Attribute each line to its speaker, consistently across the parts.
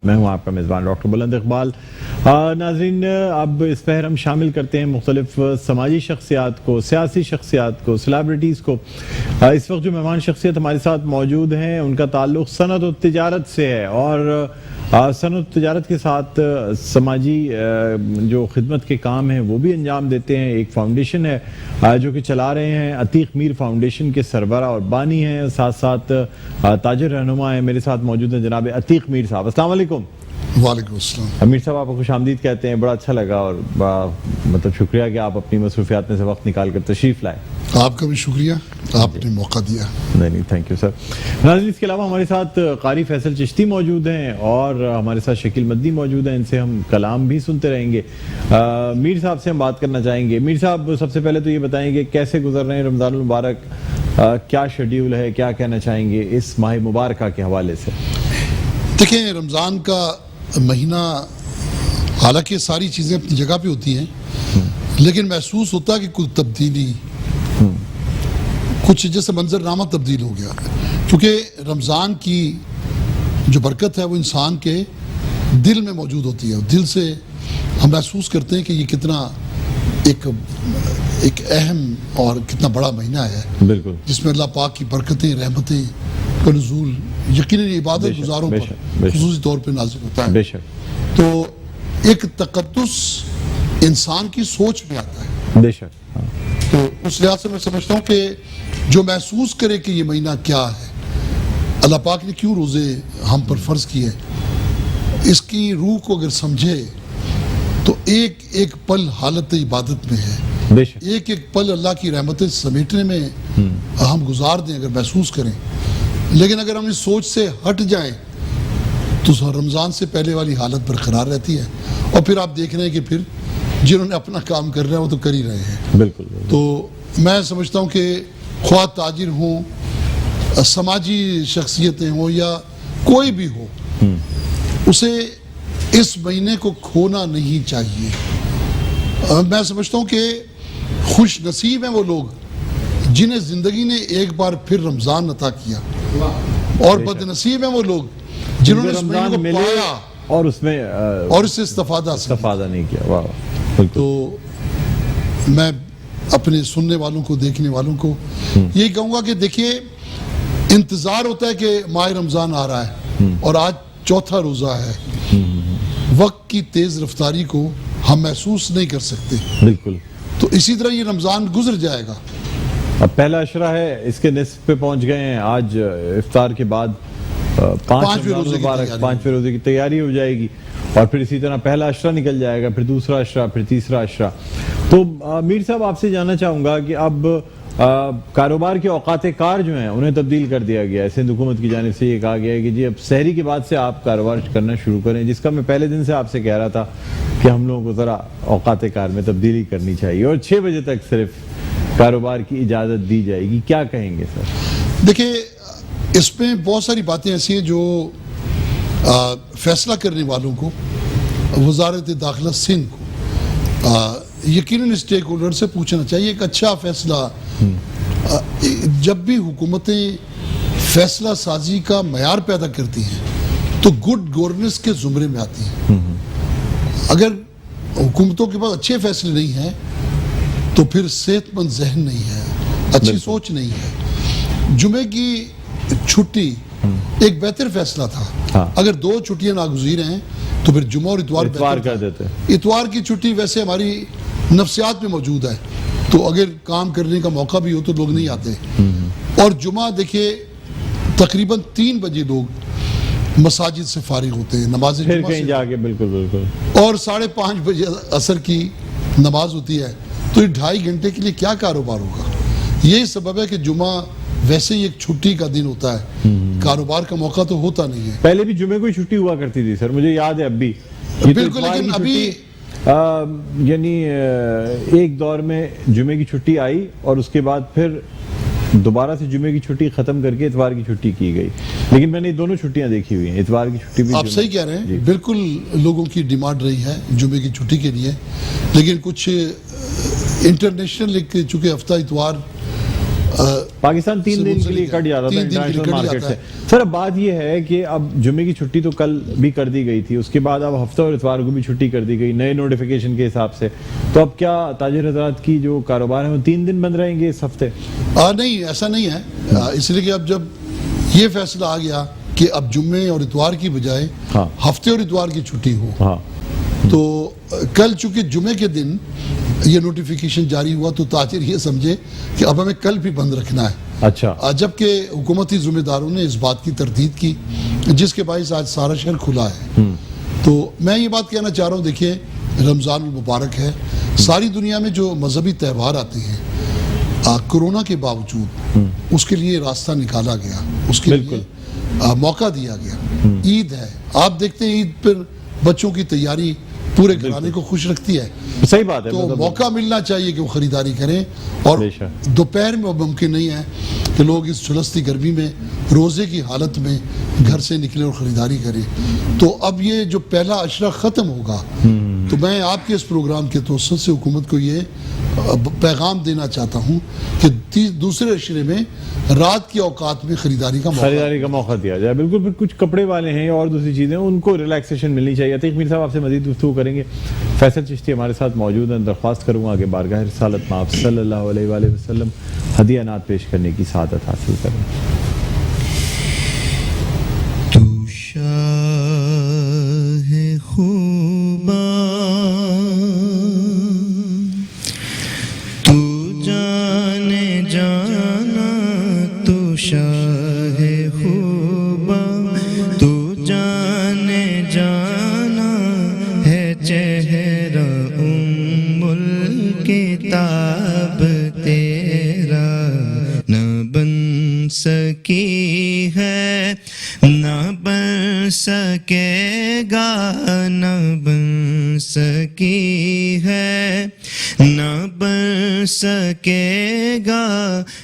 Speaker 1: میں ہوں آپ کا میزبان ڈاکٹر بلند اقبال۔ ناظرین، اب اس پہ ہم شامل کرتے ہیں مختلف سماجی شخصیات کو، سیاسی شخصیات کو، سیلیبریٹیز کو۔ اس وقت جو مہمان شخصیت ہمارے ساتھ موجود ہیں ان کا تعلق صنعت و تجارت سے ہے، اور صنعت و تجارت کے ساتھ سماجی جو خدمت کے کام ہیں وہ بھی انجام دیتے ہیں۔ ایک فاؤنڈیشن ہے جو کہ چلا رہے ہیں، عتیق میر فاؤنڈیشن کے سربراہ اور بانی ہیں، ساتھ ساتھ تاجر رہنما ہیں۔ میرے ساتھ موجود ہیں جناب عتیق میر صاحب۔ السلام علیکم۔
Speaker 2: وعلیکم السلام۔
Speaker 1: امیر صاحب، آپ کو خوش آمدید کہتے ہیں، بڑا اچھا لگا اور مطلب شکریہ کہ آپ اپنی مصروفیات میں سے وقت نکال کر تشریف لائے۔
Speaker 2: آپ کا بھی شکریہ، آپ نے موقع دیا۔
Speaker 1: نہیں، تھینک یو سر۔ ناظرین، اس کے علاوہ ہمارے ساتھ قاری فیصل چشتی موجود ہیں اور ہمارے ساتھ شکیل مدنی موجود ہیں، ان سے ہم کلام بھی سنتے رہیں گے۔ میر صاحب سے ہم بات کرنا چاہیں گے۔ میر صاحب، سب سے پہلے تو یہ بتائیں کہ کیسے گزر رہے ہیں رمضان المبارک، کیا شیڈیول ہے، کیا کہنا چاہیں گے اس ماہ مبارکہ کے حوالے سے؟
Speaker 2: دیکھیں، رمضان کا مہینہ حالانکہ ساری چیزیں اپنی جگہ پہ ہوتی ہیں، لیکن محسوس ہوتا ہے کہ کوئی تبدیلی، کچھ جیسے منظر نامہ تبدیل ہو گیا، کیونکہ رمضان کی جو برکت ہے وہ انسان کے دل میں موجود ہوتی ہے۔ دل سے ہم محسوس کرتے ہیں کہ یہ کتنا ایک اہم اور کتنا بڑا مہینہ ہے،
Speaker 1: بالکل،
Speaker 2: جس میں اللہ پاک کی برکتیں، رحمتیں کا نزول یقیناً عبادت گزاروں پر خصوصی طور پہ نازل ہوتا ہے۔
Speaker 1: بے شک۔
Speaker 2: تو ایک تقدس انسان کی سوچ میں آتا ہے۔
Speaker 1: بے شک۔
Speaker 2: تو اس لحاظ سے میں سمجھتا ہوں کہ جو محسوس کرے کہ یہ مہینہ کیا ہے، اللہ پاک نے کیوں روزے ہم پر فرض کیے، اس کی روح کو اگر سمجھے تو ایک ایک پل حالت عبادت میں ہے،
Speaker 1: بے شک،
Speaker 2: ایک ایک پل اللہ کی رحمتیں سمیٹنے میں ہم گزار دیں اگر محسوس کریں۔ لیکن اگر ہم اس سوچ سے ہٹ جائیں تو رمضان سے پہلے والی حالت برقرار رہتی ہے، اور پھر آپ دیکھ رہے ہیں کہ پھر جنہوں نے اپنا کام کرنا ہے وہ تو کر ہی رہے ہیں۔
Speaker 1: بالکل۔
Speaker 2: تو میں سمجھتا ہوں کہ خواہ تاجر ہوں، سماجی شخصیتیں ہوں یا کوئی بھی ہو، اسے اس مہینے کو کھونا نہیں چاہیے۔ میں سمجھتا ہوں کہ خوش نصیب ہیں وہ لوگ جنہیں زندگی نے ایک بار پھر رمضان عطا کیا، اور بد نصیب ہیں وہ لوگ جنہوں نے اس مہینے کو پایا
Speaker 1: اور اس میں
Speaker 2: اور اس سے استفادہ
Speaker 1: نہیں کیا۔ واہ،
Speaker 2: تو میں اپنے سننے والوں کو، دیکھنے والوں کو یہی کہوں گا کہ دیکھیے، انتظار ہوتا ہے کہ ماہ رمضان آ رہا ہے اور آج چوتھا روزہ ہے۔ وقت کی تیز رفتاری کو ہم محسوس نہیں کر سکتے،
Speaker 1: بالکل۔
Speaker 2: تو اسی طرح یہ رمضان گزر جائے گا۔
Speaker 1: اب پہلا عشرہ ہے، اس کے نصف پہ پہنچ گئے ہیں۔ آج افطار کے بعد پانچویں روزے کی تیاری ہو جائے گی، اور پھر اسی طرح پہلا عشرہ نکل جائے گا، پھر دوسرا عشرہ، پھر تیسرا عشرہ۔ تو میر صاحب، آپ سے جاننا چاہوں گا کہ اب کاروبار کے اوقات کار جو ہیں انہیں تبدیل کر دیا گیا ہے۔ سندھ حکومت کی جانب سے یہ کہا گیا ہے کہ جی اب سحری کے بعد سے آپ کاروبار کرنا شروع کریں، جس کا میں پہلے دن سے آپ سے کہہ رہا تھا کہ ہم لوگوں کو ذرا اوقات کار میں تبدیلی کرنی چاہیے، اور 6 بجے تک صرف کاروبار کی اجازت دی جائے گی۔ کیا کہیں گے سر؟
Speaker 2: دیکھیں، اس میں بہت ساری باتیں ایسی ہیں جو فیصلہ کرنے والوں کو، وزارت داخلہ سندھ کو یقیناً اسٹیک ہولڈر سے پوچھنا چاہیے۔ ایک اچھا فیصلہ، جب بھی حکومتیں فیصلہ سازی کا معیار پیدا کرتی ہیں تو گڈ گورننس کے زمرے میں آتی ہیں۔ اگر حکومتوں کے پاس اچھے فیصلے نہیں ہیں تو پھر صحت مند ذہن نہیں ہے، اچھی سوچ نہیں ہے۔ جمعے کی چھٹی ایک بہتر فیصلہ تھا۔ اگر 2 چھٹیاں ناگزیر ہیں تو پھر جمعہ اور اتوار
Speaker 1: کر دیتے۔
Speaker 2: اتوار کی چھٹی ویسے ہماری نفسیات میں موجود ہے، تو اگر کام کرنے کا موقع بھی ہو تو لوگ نہیں آتے۔ اور جمعہ دیکھیے تقریباً 3 بجے لوگ مساجد سے فارغ ہوتے ہیں، نماز جمعہ سے
Speaker 1: جا کے، بالکل،
Speaker 2: اور 5:30 بجے عصر کی نماز ہوتی ہے، تو یہ 2.5 گھنٹے کے لیے کیا کاروبار ہوگا؟ یہی سبب ہے کہ جمعہ ویسے ہی ایک چھٹی کا دن ہوتا ہے، کاروبار کا موقع تو ہوتا نہیں ہے۔
Speaker 1: پہلے بھی جمعے کو چھٹی ہوا کرتی تھی سر، مجھے یاد ہے اب بھی۔
Speaker 2: بالکل، لیکن ابھی
Speaker 1: یعنی ایک دور میں جمعے کی چھٹی آئی اور اس کے بعد پھر دوبارہ سے جمعے کی چھٹی ختم کر کے اتوار کی چھٹی کی گئی، لیکن میں نے دونوں چھٹیاں دیکھی ہوئی ہیں، اتوار کی چھٹی بھی۔
Speaker 2: آپ صحیح کہہ رہے ہیں، بالکل لوگوں کی ڈیمانڈ رہی ہے جمعے کی چھٹی کے لیے، لیکن کچھ انٹرنیشنل چونکہ ہفتہ اتوار
Speaker 1: پاکستان 3 دن کے لیے کٹ جاتا تھا انٹرنیشنل مارکیٹ سے. سر اب بات یہ ہے کہ اب جمعے کی چھٹی تو کل بھی کر دی گئی تھی, اس کے بعد اب ہفتہ اور اتوار کو بھی چھٹی کر دی گئی نئے نوٹیفیکیشن کے حساب سے, تو اب کیا تاجر حضرات کی جو کاروبار ہیں وہ 3 دن بند رہیں گے اس ہفتے؟
Speaker 2: نہیں, ایسا نہیں ہے, اس لیے کہ اب جب یہ فیصلہ آ گیا کہ اب جمعے اور اتوار کی بجائے ہفتے اور اتوار کی چھٹی ہو, تو کل چونکہ جمعے کے دن یہ نوٹیفیکیشن جاری ہوا تو تاجر یہ سمجھے کہ اب ہمیں کل بھی بند رکھنا ہے.
Speaker 1: اچھا,
Speaker 2: جبکہ حکومتی ذمہ داروں نے اس بات کی تردید کی جس کے باعث آج سارا شہر کھلا ہے. تو میں یہ بات کہنا چاہ رہا ہوں, دیکھیں رمضان المبارک ہے, ساری دنیا میں جو مذہبی تہوار آتے ہیں کرونا کے باوجود اس کے لیے راستہ نکالا گیا, اس کے لیے موقع دیا گیا. عید ہے, آپ دیکھتے ہیں عید پر بچوں کی تیاری پورے گھرانے کو خوش رکھتی ہے.
Speaker 1: صحیح بات ہے,
Speaker 2: تو موقع ملنا چاہیے کہ وہ خریداری کریں, اور دوپہر میں ممکن نہیں ہے کہ لوگ اس جھلستی گرمی میں روزے کی حالت میں گھر سے نکلیں اور خریداری کریں. تو اب یہ جو پہلا عشرہ ختم ہوگا, تو میں آپ کے اس پروگرام کے توسط سے حکومت کو یہ پیغام دینا چاہتا ہوں کہ دوسرے عشرے میں رات کی اوقات میں خریداری کا
Speaker 1: موقع دیا جائے. بالکل, پھر کچھ کپڑے والے ہیں اور دوسری چیزیں ان کو ریلیکسیشن ملنی چاہیے. عتیق میر صاحب آپ سے مزید گفتگو کریں گے. فیصل چشتی ہمارے ساتھ موجود ہیں, درخواست کروں گا کہ بارگاہ رسالت میں آپ صلی اللہ علیہ وآلہ وسلم ہدیہ نعت پیش کرنے کی سعادت حاصل کریں.
Speaker 3: تو شاہ خوباں تو جانے جانا, تو شاہ خوباں تو جانے جانا ہے, چہرہ ام الکتاب تیرا نہ بن سکی ہے, نہ بن سکے گا, نہ بن سکی ہے, نہ بن سکے گا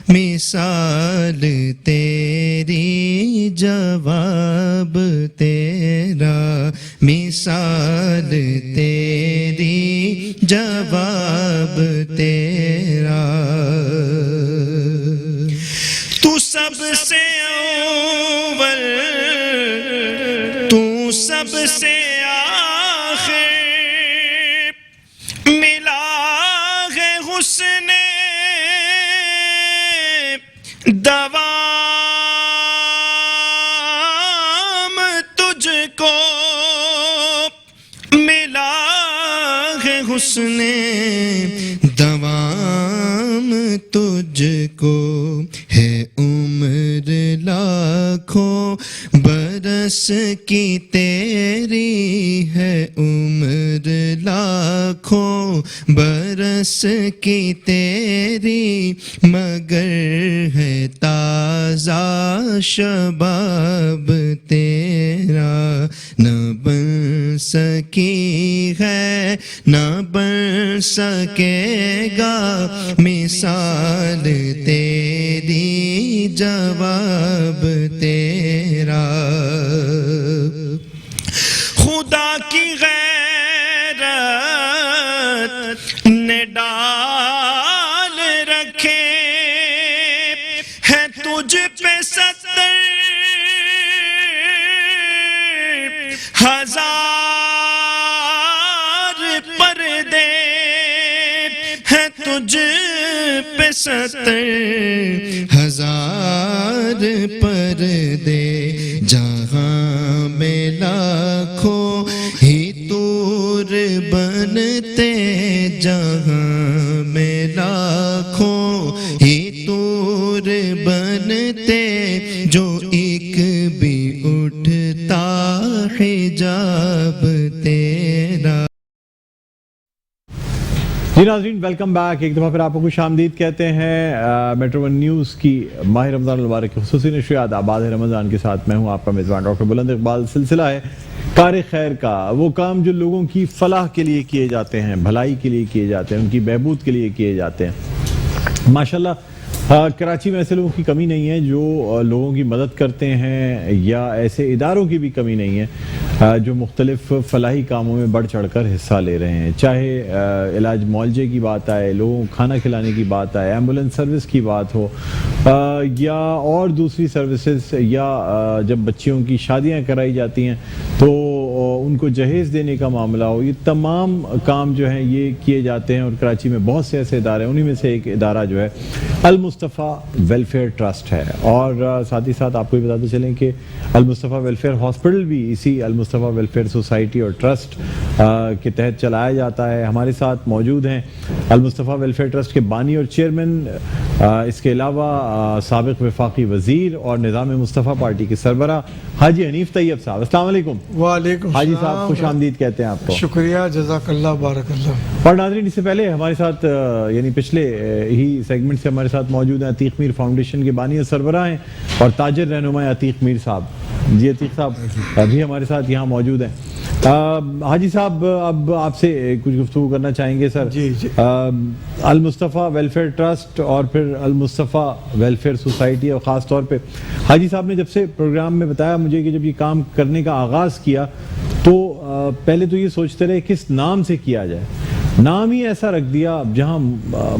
Speaker 3: مثال تیری, جواب تیرا مثال تیری, جواب تیرا. تو سب سے اول, تو سب سے آخر, ملا ہے حسن دوام تجھ کو, ملا ہے حسن دوام تجھ کو, ہے عمر لاکھوں برس کی تیری, ہے عمر لاکھوں برس کی تیری, مگر ہے تازہ شباب تیرا. نہ بن سکی ہے, نہ بن سکے گا مثال تیری, جواب تیرا. خدا کی غیرت نے ڈال رکھے ہے تجھ پہ 70,000 پردے, ہے تجھ پہ 70,000 پردے, جہاں میں لاکھوں ہی طور بنتے, جہاں میں لاکھوں ہی طور بنتے, جو ایک بھی اٹھتا حجاب تیرا.
Speaker 1: جی ناظرین, ویلکم بیک. ایک دفعہ پھر آپ کو خوش آمدید کہتے ہیں میٹرو ون نیوز کی ماہ رمضان المبارک کی خصوصی نشریات آباد رمضان کے ساتھ. میں ہوں آپ کا میزبان ڈاکٹر بلند اقبال. سلسلہ ہے کار خیر کا, وہ کام جو لوگوں کی فلاح کے لیے کیے جاتے ہیں, بھلائی کے لیے کیے جاتے ہیں, ان کی بہبود کے لیے کیے جاتے ہیں. ماشاءاللہ کراچی میں ایسے لوگوں کی کمی نہیں ہے جو لوگوں کی مدد کرتے ہیں, یا ایسے اداروں کی بھی کمی نہیں ہے جو مختلف فلاحی کاموں میں بڑھ چڑھ کر حصہ لے رہے ہیں، چاہے علاج معالجے کی بات آئے، لوگوں کو کھانا کھلانے کی بات آئے، ایمبولینس سروس کی بات ہو، یا اور دوسری سروسز، یا جب بچیوں کی شادیاں کرائی جاتی ہیں تو ان کو جہیز دینے کا معاملہ ہو، یہ تمام کام جو ہیں یہ کیے جاتے ہیں. اور کراچی میں بہت سے ایسے ادارے ہیں، انہی میں سے ایک ادارہ جو ہے المصطفیٰ ویلفیئر ٹرسٹ ہے. اور ساتھ ہی ساتھ آپ کو یہ بتاتے چلیں کہ المصطفیٰ ویلفیئر ہاسپٹل بھی اسی المصطفیٰ ویلفیئر سوسائٹی اور ٹرسٹ کے تحت چلایا جاتا ہے. ہمارے ساتھ موجود ہیں المصطفیٰ ویلفیئر ٹرسٹ کے بانی اور چیئرمین، اس کے علاوہ سابق وفاقی وزیر اور نظام مصطفیٰ پارٹی کے سربراہ حاجی حنیف طیب صاحب. السلام علیکم.
Speaker 4: وعلیکم السلام.
Speaker 1: حاجی صاحب خوش آمدید کہتے ہیں آپ کو.
Speaker 4: شکریہ، جزاک اللہ، بارک اللہ.
Speaker 1: اور ناظرین، اس سے پہلے ہمارے ساتھ یعنی پچھلے ہی سیگمنٹ سے ہمارے ساتھ موجود ہیں عتیق میر فاؤنڈیشن کے بانی اور سربراہ ہیں اور تاجر رہنما عتیق میر صاحب. جی عتیق صاحب ابھی ہمارے ساتھ یہاں موجود ہیں. حاجی صاحب اب آپ سے کچھ گفتگو کرنا چاہیں گے سر.
Speaker 4: جی جی.
Speaker 1: المصطفیٰ ویلفیئر ٹرسٹ اور پھر المصطفیٰ ویلفیئر سوسائٹی، اور خاص طور پہ حاجی صاحب نے جب سے پروگرام میں بتایا مجھے کہ جب یہ کام کرنے کا آغاز کیا تو پہلے تو یہ سوچتے رہے کس نام سے کیا جائے. نام ہی ایسا رکھ دیا جہاں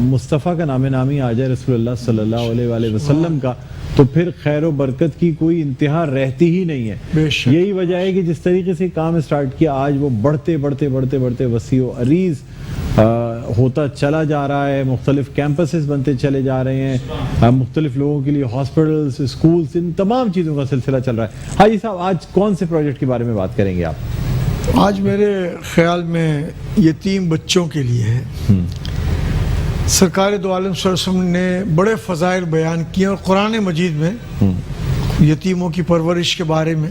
Speaker 1: مصطفیٰ کا نام نامی آ جائے رسول اللہ صلی اللہ علیہ وآلہ وسلم کا، تو پھر خیر و برکت کی کوئی انتہا رہتی ہی نہیں ہے. یہی وجہ ہے کہ جس طریقے سے کام اسٹارٹ کیا آج وہ بڑھتے بڑھتے بڑھتے بڑھتے وسیع و عریض ہوتا چلا جا رہا ہے. مختلف کیمپسز بنتے چلے جا رہے ہیں، مختلف لوگوں کے لیے ہاسپٹلز، اسکولز، ان تمام چیزوں کا سلسلہ چل رہا ہے. حاجی صاحب آج کون سے پروجیکٹ کے بارے میں بات کریں گے آپ؟
Speaker 4: آج میرے خیال میں یتیم بچوں کے لیے ہے. سرکار دو عالم صلی اللہ علیہ وسلم نے بڑے فضائل بیان کیے، اور قرآن مجید میں یتیموں کی پرورش کے بارے میں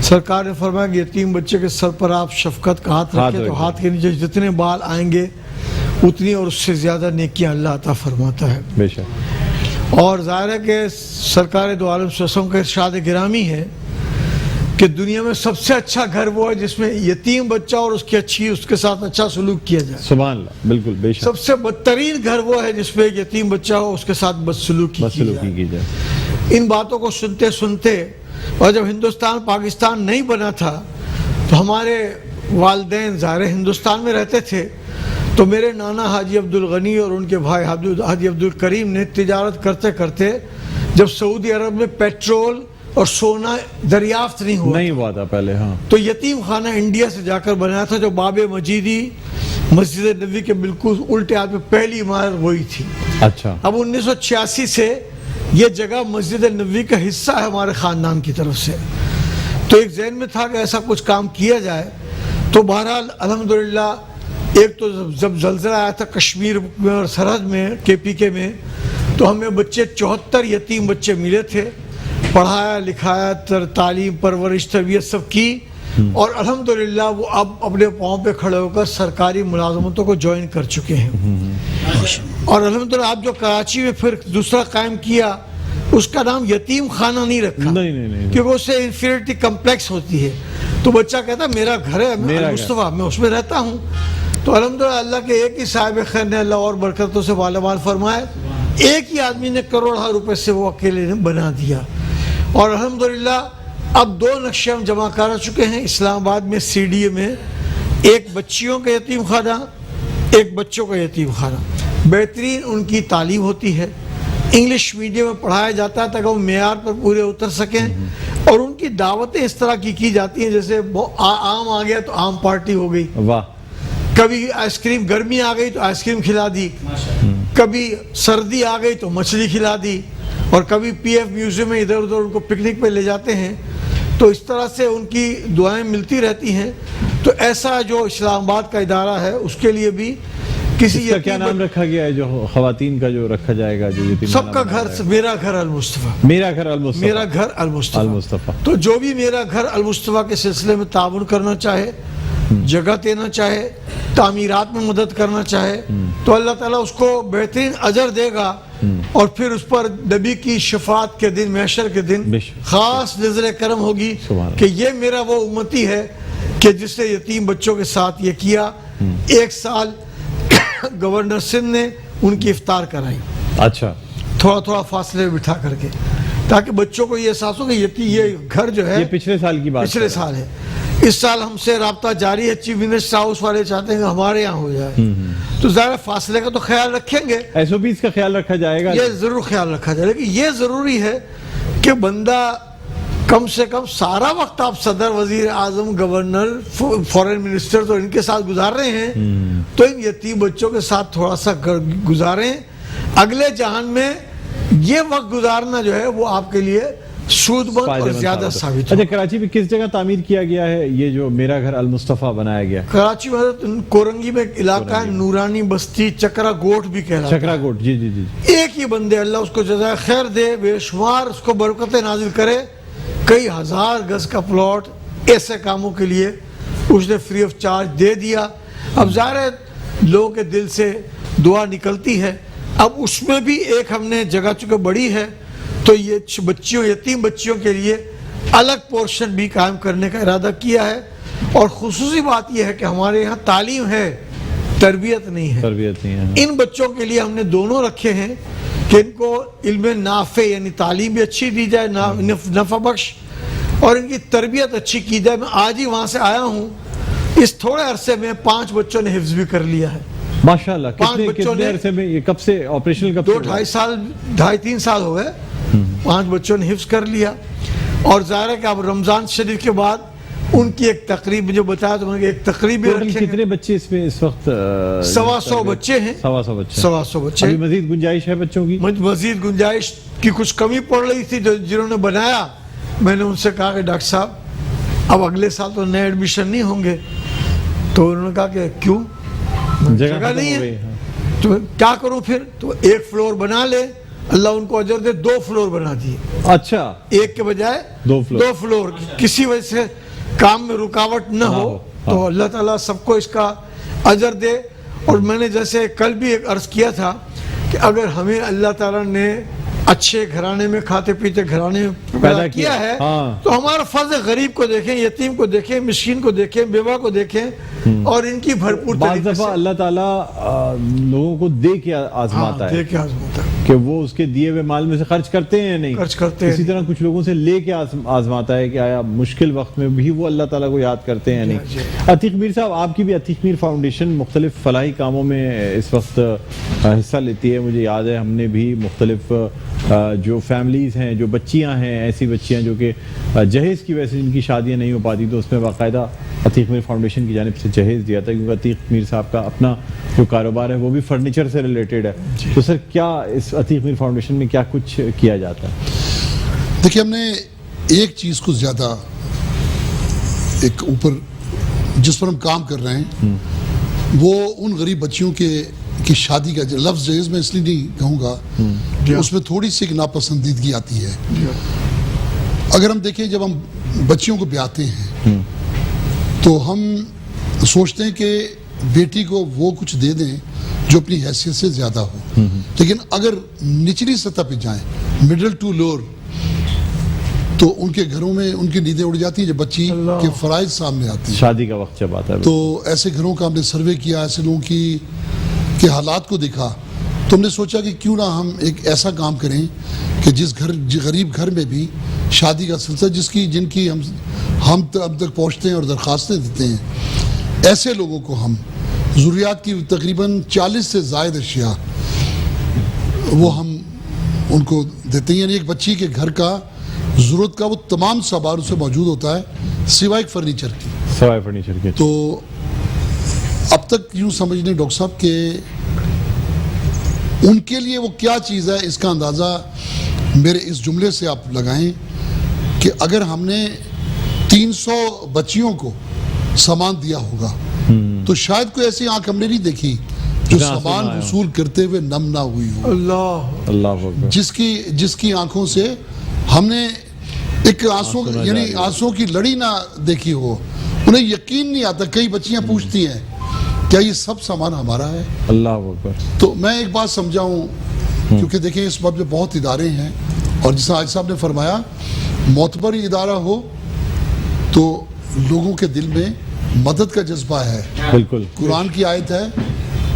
Speaker 4: سرکار نے فرمایا کہ یتیم بچے کے سر پر آپ شفقت کا ہاتھ رکھیں تو ہاتھ کے نیچے جتنے بال آئیں گے اتنی اور اس سے زیادہ نیکیاں اللہ عطا فرماتا ہے.
Speaker 1: بے شک.
Speaker 4: اور ظاہر ہے کہ سرکار دو عالم صلی اللہ علیہ وسلم کا ارشاد گرامی ہے کہ دنیا میں سب سے اچھا گھر وہ ہے جس میں یتیم بچہ اور اس کے ساتھ اچھا سلوک کیا جائے.
Speaker 1: سبحان اللہ. بالکل بے شک.
Speaker 4: سب سے بدترین گھر وہ ہے جس میں ایک یتیم بچہ ہو، اس کے ساتھ بدسلوکی کی جائے. ان باتوں کو سنتے سنتے، اور جب ہندوستان پاکستان نہیں بنا تھا تو ہمارے والدین ظاہر ہندوستان میں رہتے تھے، تو میرے نانا حاجی عبدالغنی اور ان کے بھائی حاجی عبدالکریم نے تجارت کرتے کرتے جب سعودی عرب میں پیٹرول اور سونا دریافت نہیں ہوا
Speaker 1: تھا پہلے، ہاں، تو
Speaker 4: یتیم خانہ انڈیا سے جا کر بنایا تھا، جو باب مجیدی مسجد نبوی کے بالکل الٹے ہاتھ میں پہلی عمارت وہی تھی.
Speaker 1: اچھا.
Speaker 4: اب 1986 سے یہ جگہ مسجد نبوی کا حصہ ہے ہمارے خاندان کی طرف سے. تو ایک ذہن میں تھا کہ ایسا کچھ کام کیا جائے. تو بہرحال الحمدللہ ایک تو جب زلزلہ آیا تھا کشمیر میں اور سرحد میں KPK میں، تو ہمیں بچے 74 یتیم بچے ملے تھے. پڑھایا لکھایا، تعلیم پرورش تربیت سب کی، اور الحمدللہ وہ اب اپنے پاؤں پہ کھڑے ہو کر سرکاری ملازمتوں کو جوائن کر چکے ہیں. اور الحمدللہ آپ جو کراچی میں پھر دوسرا قائم کیا اس کا نام یتیم خانہ نہیں رکھا، کیونکہ اس سے انفیریٹی کمپلیکس ہوتی ہے. تو بچہ کہتا میرا گھر ہے المصطفیٰ، میں اس میں رہتا ہوں. تو الحمدللہ اللہ کے ایک ہی صاحب خیر نے اللہ اور برکتوں سے مال فرمائے، ایک ہی آدمی نے کروڑوں روپے سے وہ اکیلے نے بنا دیا. اور الحمدللہ اب 2 نقشے ہم جمع کر چکے ہیں اسلام آباد میں CDA میں، ایک بچیوں کا یتیم خانہ، ایک بچوں کا یتیم خانہ. بہترین ان کی تعلیم ہوتی ہے، انگلش میڈیم میں پڑھایا جاتا ہے تاکہ وہ معیار پر پورے اتر سکیں، اور ان کی دعوتیں اس طرح کی جاتی ہیں جیسے آم آ گیا تو آم پارٹی ہو گئی، واہ، کبھی آئس کریم، گرمی آ گئی تو آئس کریم کھلا دی، کبھی سردی آ گئی تو مچھلی کھلا دی، اور کبھی PF میوزیم میں ادھر ادھر ان کو پکنک پہ لے جاتے ہیں. تو اس طرح سے ان کی دعائیں ملتی رہتی ہیں. تو ایسا جو اسلام آباد کا ادارہ ہے اس کے لیے بھی کسی
Speaker 1: کا کیا نام رکھا گیا ہے جو خواتین کا جو رکھا جائے گا، جو
Speaker 4: سب کا گھر میرا گھر المصطفیٰ،
Speaker 1: میرا گھر المصطفیٰ.
Speaker 4: تو جو بھی میرا گھر المصطفیٰ کے سلسلے میں تعاون کرنا چاہے، جگہ دینا چاہے، تعمیرات میں مدد کرنا چاہے، تو اللہ تعالیٰ اس کو بہترین اجر دے گا، اور پھر اس پر نبی کی شفاعت کے دن، محشر کے دن خاص نظر کرم ہوگی کہ یہ میرا وہ امتی ہے کہ جس نے یتیم بچوں کے ساتھ یہ کیا. 1 سال گورنر سندھ نے ان کی افطار کرائی، اچھا، تھوڑا فاصلے میں بٹھا کر کے، تاکہ بچوں کو یہ احساس ہو کہ یہ گھر جو ہے
Speaker 1: یہ پچھلے سال کی بات،
Speaker 4: پچھلے سال ہے. اس سال ہم سے رابطہ جاری ہے، چیف منسٹر ہاؤس والے چاہتے ہیں کہ ہمارے یہاں ہو جائے، تو ظاہر فاصلے کا تو خیال رکھیں گے،
Speaker 1: ایس او پیز کا خیال رکھا جائے گا،
Speaker 4: یہ ضرور خیال رکھا جائے، لیکن یہ ضروری ہے کہ بندہ کم سے کم سارا وقت آپ صدر، وزیر اعظم، گورنر، فورن منسٹر تو ان کے ساتھ گزار رہے ہیں، تو ان یتیم بچوں کے ساتھ تھوڑا سا گزاریں. اگلے جہان میں یہ وقت گزارنا جو ہے وہ آپ کے لیے سود مند اور زیادہ ثابت ہو.
Speaker 1: اچھا، کراچی میں کس جگہ تعمیر کیا گیا ہے یہ جو میرا گھر المصطفیٰ بنایا گیا؟
Speaker 4: کراچی میں کورنگی میں ایک علاقہ ہے نورانی بستی، چکرا گوٹ بھی کہلاتا ہے.
Speaker 1: چکرا گوٹ، جی جی جی.
Speaker 4: ایک ہی بندے، اللہ اس کو جزائے خیر دے، بے شمار اس کو برکتیں نازل کرے، کئی ہزار گز کا پلاٹ ایسے کاموں کے لیے اس نے فری آف چارج دے دیا. اب ظاہر ہے لوگوں کے دل سے دعا نکلتی ہے. اب اس میں بھی ایک ہم نے جگہ چونکہ بڑی ہے تو یہ بچیوں، یتیم بچیوں کے لیے الگ پورشن بھی قائم کرنے کا ارادہ کیا ہے. اور خصوصی بات یہ ہے کہ ہمارے یہاں تعلیم ہے، تربیت نہیں ہے.
Speaker 1: تربیت نہیں ہے.
Speaker 4: ان بچوں کے لیے ہم نے دونوں رکھے ہیں کہ ان کو علم نافع یعنی تعلیم بھی اچھی دی جائے، نفع بخش، اور ان کی تربیت اچھی کی جائے. میں آج ہی وہاں سے آیا ہوں، اس تھوڑے عرصے میں 5 بچوں نے حفظ بھی کر لیا ہے.
Speaker 1: ماشاءاللہ.
Speaker 4: 5 بچوں نے،
Speaker 1: کتنے عرصے میں یہ کب سے آپریشنل، کب سے؟
Speaker 4: 2-2.5 سال، 2.5-3 سال ہو گئے. 5 بچوں نے حفظ کر لیا. اور ظاہر ہے کہ اب رمضان شریف کے بعد ان کی ایک تقریب جو بتایا تو ایک تقریب بھی رکھیں گے.
Speaker 1: کتنے بچے اس میں اس وقت؟
Speaker 4: 125 بچے ہیں.
Speaker 1: 125 بچے.
Speaker 4: 125 بچے.
Speaker 1: ابھی مزید گنجائش ہے بچوں کی؟
Speaker 4: مزید گنجائش کی کچھ کمی پڑ رہی تھی. جنہوں نے بنایا میں نے ان سے کہا کہ ڈاکٹر صاحب اب اگلے سال تو نئے ایڈمیشن نہیں ہوں گے. تو انہوں نے کہا کہ کیوں؟ جگہ نہیں ہے. تو کیا کروں پھر؟ تو 1 فلور بنا لے. اللہ ان کو اجر دے، 2 فلور بنا دیے.
Speaker 1: اچھا،
Speaker 4: 1 کے بجائے 2 فلور. کسی وجہ سے کام میں رکاوٹ نہ ہو تو اللہ تعالیٰ سب کو اس کا اجر دے. اور میں نے جیسے کل بھی ایک عرض کیا تھا کہ اگر ہمیں اللہ تعالیٰ نے اچھے گھرانے میں، کھاتے پیتے گھرانے میں پیدا کیا ہے تو ہمارا فرض ہے غریب کو دیکھیں، یتیم کو دیکھیں، مسکین کو دیکھیں، بیوہ کو دیکھیں اور ان کی بھرپور
Speaker 1: بعض دفعہ اللہ تعالیٰ لوگوں کو دے کے آزماتا ہے کہ وہ اس کے دیے ہوئے مال میں سے خرچ کرتے ہیں یا نہیں
Speaker 4: خرچ کرتے ہیں.
Speaker 1: اسی طرح کچھ لوگوں سے لے کے آزماتا ہے کہ آیا مشکل وقت میں بھی وہ اللہ تعالیٰ کو یاد کرتے ہیں یا نہیں. عتیق میر صاحب، آپ کی بھی عتیق میر فاؤنڈیشن مختلف فلاحی کاموں میں اس وقت حصہ لیتی ہے. مجھے یاد ہے ہم نے بھی مختلف جو فیملیز ہیں، جو بچیاں ہیں، ایسی بچیاں جو کہ جہیز کی وجہ سے جن کی شادیاں نہیں ہو پاتی، تو اس میں باقاعدہ عتیق میر فاؤنڈیشن کی جانب سے جہیز دیا تھا، کیونکہ عتیق میر صاحب کا اپنا جو کاروبار ہے وہ بھی فرنیچر سے ریلیٹڈ ہے. تو سر کیا اس عتیق میر فاؤنڈیشن میں کیا کچھ کیا جاتا ہے؟
Speaker 2: دیکھیے، ہم نے ایک چیز کو زیادہ ایک اوپر جس پر ہم کام کر رہے ہیں وہ ان غریب بچیوں کی شادی کا لفظ جہیز میں اس لیے نہیں کہوں گا کہ اس میں تھوڑی سی ایک ناپسندیدگی آتی ہے. اگر ہم دیکھیں جب ہم بچیوں کو بیاہتے ہیں تو ہم سوچتے ہیں کہ بیٹی کو وہ کچھ دے دیں جو اپنی حیثیت سے زیادہ ہو. لیکن اگر نچلی سطح پہ جائیں، مڈل ٹو لوور، تو ان کے گھروں میں ان کی نیندیں اڑ جاتی ہیں جب بچی کے فرائض سامنے آتے ہیں.
Speaker 1: شادی کا وقت جب آتا ہے
Speaker 2: تو ایسے گھروں کا ہم نے سروے کیا، ایسے لوگوں کے حالات کو دیکھا تو ہم نے سوچا کہ کیوں نہ ہم ایک ایسا کام کریں کہ جس غریب گھر میں بھی شادی کا سلسلہ جن کی ہم اب تک پہنچتے ہیں اور درخواستیں دیتے ہیں، ایسے لوگوں کو ہم ضروریات کی تقریباً 40 سے زائد اشیاء وہ ہم ان کو دیتے ہیں. یعنی ایک بچی کے گھر کا ضرورت کا وہ تمام سامان اسے موجود ہوتا ہے سوائے فرنیچر کی. تو اب تک یوں سمجھ لیں ڈاکٹر صاحب کہ ان کے لیے وہ کیا چیز ہے، اس کا اندازہ میرے اس جملے سے آپ لگائیں کہ اگر ہم نے 300 بچیوں کو سامان دیا ہوگا تو شاید کوئی ایسی آنکھ ہم نے نہیں دیکھی جو سامان وصول کرتے ہوئے نم نہ ہوئی ہو. اللہ جس کی آنکھوں سے ہم نے ایک آنسوں کی لڑی نہ دیکھی ہو. انہیں یقین نہیں آتا. کئی بچیاں پوچھتی ہیں کیا یہ سب سامان ہمارا ہے؟ اللہ اکبر. تو میں ایک بات سمجھاؤں، کیونکہ دیکھیں اس بات میں بہت ادارے ہیں اور جیسا آج صاحب نے فرمایا معتبر ادارہ ہو تو لوگوں کے دل میں مدد کا جذبہ ہے. بالکل. قرآن کی آیت ہے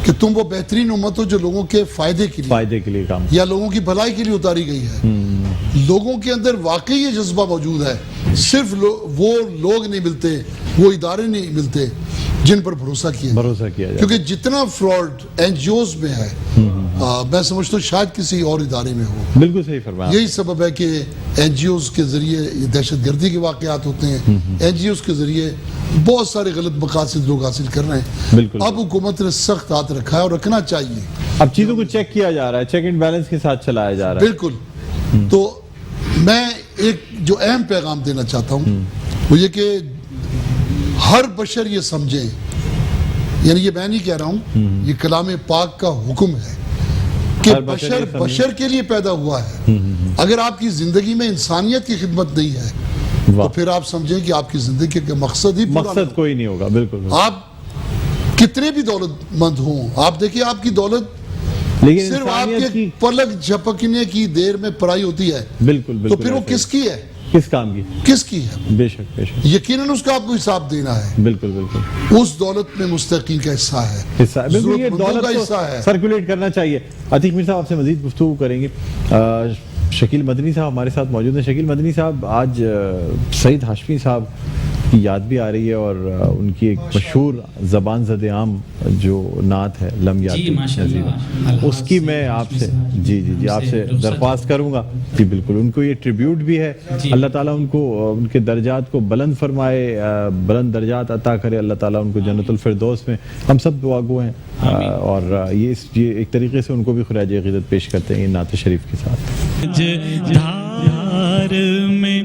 Speaker 2: کہ تم وہ بہترین امت ہو جو لوگوں کے فائدے کے لیے کام یا لوگوں کی بھلائی کے لیے اتاری گئی ہے. لوگوں کے اندر واقعی یہ جذبہ موجود ہے. صرف وہ لوگ نہیں ملتے وہ ادارے نہیں ملتے جن پر بھروسہ کیا
Speaker 1: جائے
Speaker 2: کیونکہ جتنا فراڈ این جی اوز میں ہے میں سمجھتا ہوں شاید کسی اور ادارے میں ہو.
Speaker 1: بالکل صحیح فرمایا.
Speaker 2: یہی سبب ہے کہ این جی اوز کے ذریعے یہ دہشت گردی کے واقعات ہوتے ہیں, این جی اوز کے ذریعے بہت سارے غلط مقاصد لوگ حاصل کر رہے ہیں.
Speaker 1: بالکل.
Speaker 2: اب حکومت نے سخت ہاتھ رکھا ہے اور رکھنا چاہیے.
Speaker 1: اب چیزوں کو چیک کیا جا رہا ہے, چیک اینڈ بیلنس کے ساتھ چلایا جا رہا ہے.
Speaker 2: بالکل. تو میں ایک جو اہم پیغام دینا چاہتا ہوں وہ یہ کہ ہر بشر یہ سمجھے, یعنی یہ میں نہیں کہہ رہا ہوں, یہ کلام پاک کا حکم ہے کہ بشر کے لیے پیدا ہوا ہے. اگر آپ کی زندگی میں انسانیت کی خدمت نہیں ہے تو پھر آپ سمجھیں کہ آپ کی زندگی کا مقصد ہی
Speaker 1: مقصد کوئی نہیں ہوگا. بالکل.
Speaker 2: آپ کتنے بھی دولت مند ہوں, آپ دیکھیں آپ کی دولت صرف آپ کے پلک جھپکنے کی دیر میں پرائی ہوتی ہے.
Speaker 1: بالکل.
Speaker 2: تو پھر وہ کس کی ہے,
Speaker 1: کس کام کی,
Speaker 2: کس کی ہے؟
Speaker 1: بے شک بے شک.
Speaker 2: یقیناً اس کا آپ کو حساب دینا ہے.
Speaker 1: بالکل.
Speaker 2: اس دولت میں مستحقین کا حصہ ہے,
Speaker 1: بالکل. یہ دولت
Speaker 2: کا حصہ ہے,
Speaker 1: سرکولیٹ کرنا چاہیے. عتیق میر صاحب آپ سے مزید گفتگو کریں گے. شکیل مدنی صاحب ہمارے ساتھ موجود ہیں. شکیل مدنی صاحب, آج سعید ہاشمی صاحب کی یاد بھی آ رہی ہے اور ان کی ایک مشہور زبان زد عام جو نعت ہے لم یاتی, اس کی میں آپ سے جی آپ سے درخواست کروں گا. جی بالکل. ان کو یہ ٹریبیوٹ بھی ہے. اللہ تعالیٰ ان کو ان کے درجات کو بلند فرمائے, بلند درجات عطا کرے. اللہ تعالیٰ ان کو جنت الفردوس میں ہم سب دعا گو ہیں. اور یہ ایک طریقے سے ان کو بھی خراج عقیدت پیش کرتے ہیں نعت شریف کے ساتھ.
Speaker 3: دھار میں